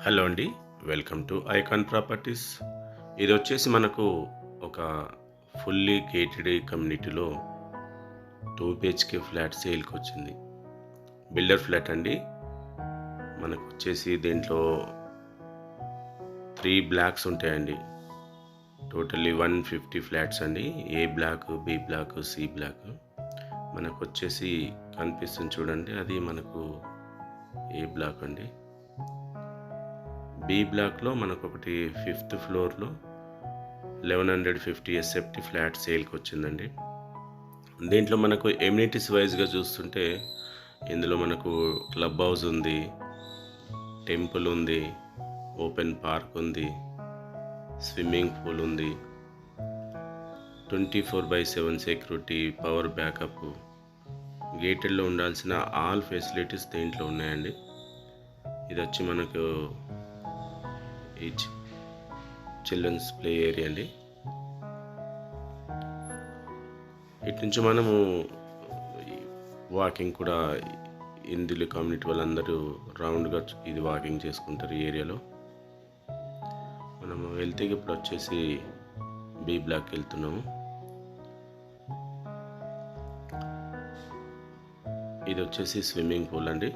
Hello అండి. Welcome to icon properties. ఇది వచ్చేసి మనకు ఒక ఫుల్లీ గేటెడ్ కమ్యూనిటీలో 2 బిహెచ్కే ఫ్లాట్ సేల్కి వచ్చింది. బిల్డర్ ఫ్లాట్ అండి. మనకు వచ్చేసి దీంట్లో 3 బ్లాక్స్ ఉంటాయండి. టోటల్లీ 150 ఫ్లాట్స్ అండి. A block, B block, C block. మనకు వచ్చేసి కనిపిస్తుంది చూడండి, అది మనకు ఏ బ్లాక్ అండి. బి బ్లాక్లో మనకు ఒకటి 5th ఫ్లోర్లో 1150 ఎస్ఎఫ్టీ ఫ్లాట్ సేల్కి వచ్చిందండి. దీంట్లో మనకు ఎమ్యూనిటీస్ వైజ్గా చూస్తుంటే ఇందులో మనకు క్లబ్ హౌస్ ఉంది, టెంపుల్ ఉంది, ఓపెన్ పార్క్ ఉంది, స్విమ్మింగ్ పూల్ ఉంది, 24/7 సెక్యూరిటీ, పవర్ బ్యాకప్, గేటెడ్లో ఉండాల్సిన ఆల్ ఫెసిలిటీస్ దీంట్లో ఉన్నాయండి. ఇది వచ్చి మనకు ఈ చిల్డ్రన్స్ ప్లే ఏరియా అండి. ఇటు నుంచి మనము వాకింగ్ కూడా ఇందులో కమ్యూనిటీ వాళ్ళందరూ రౌండ్గా ఇది వాకింగ్ చేసుకుంటారు ఈ ఏరియాలో. మనము వెళ్తే ఇప్పుడు వచ్చేసి బి బ్లాక్ వెళ్తున్నాము. ఇది వచ్చేసి స్విమ్మింగ్ పూల్ అండి.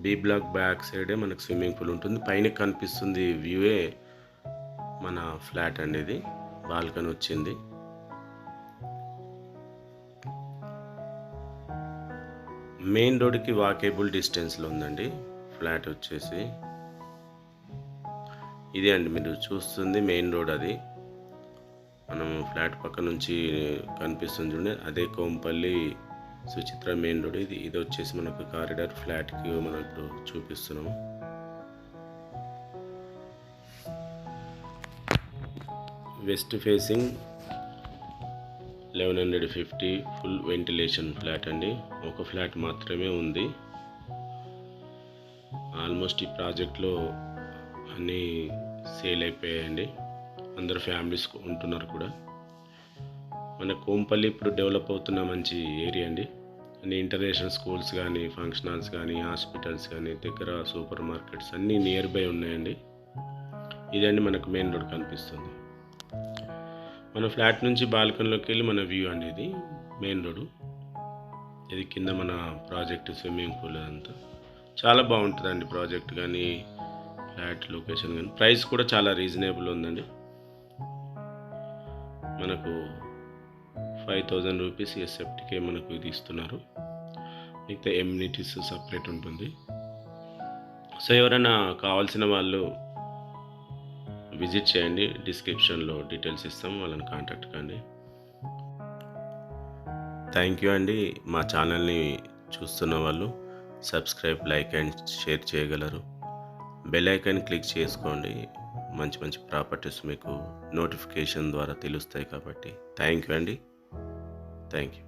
బి బ్లాక్ బ్యాక్ సైడే మనకు స్విమ్మింగ్ పూల్ ఉంటుంది. పైన కనిపిస్తుంది వ్యూవే మన ఫ్లాట్ అండి. ఇది బాల్కనీ వచ్చింది. మెయిన్ రోడ్కి వాకేబుల్ డిస్టెన్స్లో ఉందండి ఫ్లాట్ వచ్చేసి. ఇదే అండి మీరు చూస్తుంది మెయిన్ రోడ్. అది మనం ఫ్లాట్ పక్క నుంచి కనిపిస్తుంది చూడండి, అదే కోంపల్లి సుచిత్ర మెయిన్ రోడ్. ఇది వచ్చేసి మనకు కారిడార్ ఫ్లాట్కి మనం ఇప్పుడు చూపిస్తున్నాము. West facing 1150 full ventilation flat అండి. ఒక ఫ్లాట్ మాత్రమే ఉంది. ఆల్మోస్ట్ ఈ ప్రాజెక్ట్లో అన్నీ సేల్ అయిపోయాయండి. అందరు ఫ్యామిలీస్ ఉంటున్నారు కూడా. మన కోంపల్లి ఇప్పుడు డెవలప్ అవుతున్న మంచి ఏరియా అండి. అన్ని ఇంటర్నేషనల్ స్కూల్స్ కానీ, ఫంక్షన్ హాల్స్ కానీ, హాస్పిటల్స్ కానీ, దగ్గర సూపర్ మార్కెట్స్ అన్నీ నియర్ బై ఉన్నాయండి. ఇదండి మనకు మెయిన్ రోడ్ కనిపిస్తుంది. మన ఫ్లాట్ నుంచి బాల్కనీలోకి వెళ్ళి మన వ్యూ అండి. ఇది మెయిన్ రోడ్. ఇది కింద మన ప్రాజెక్ట్ స్విమ్మింగ్ పూల్. అదంతా చాలా బాగుంటుందండి ప్రాజెక్ట్ కానీ, ఫ్లాట్ లొకేషన్ కానీ. ప్రైస్ కూడా చాలా రీజనబుల్ ఉందండి. మనకు 5000 రూపీస్ ఎస్ఎఫ్టీకే మనకు ఇది ఇస్తున్నారు. మిగతా ఎమ్యూనిటీస్ సపరేట్ ఉంటుంది. సో ఎవరైనా కావాల్సిన వాళ్ళు విజిట్ చేయండి. డిస్క్రిప్షన్లో డీటెయిల్స్ ఇస్తాం, వాళ్ళని కాంటాక్ట్ కండి. థ్యాంక్ యూ అండి. మా ఛానల్ని చూస్తున్న వాళ్ళు సబ్స్క్రైబ్, లైక్ అండ్ షేర్ చేయగలరు. బెల్ ఐకాన్ క్లిక్ చేసుకోండి. మంచి మంచి ప్రాపర్టీస్ మీకు నోటిఫికేషన్ ద్వారా తెలుస్తాయి కాబట్టి. థ్యాంక్ యూ అండి. Thank you.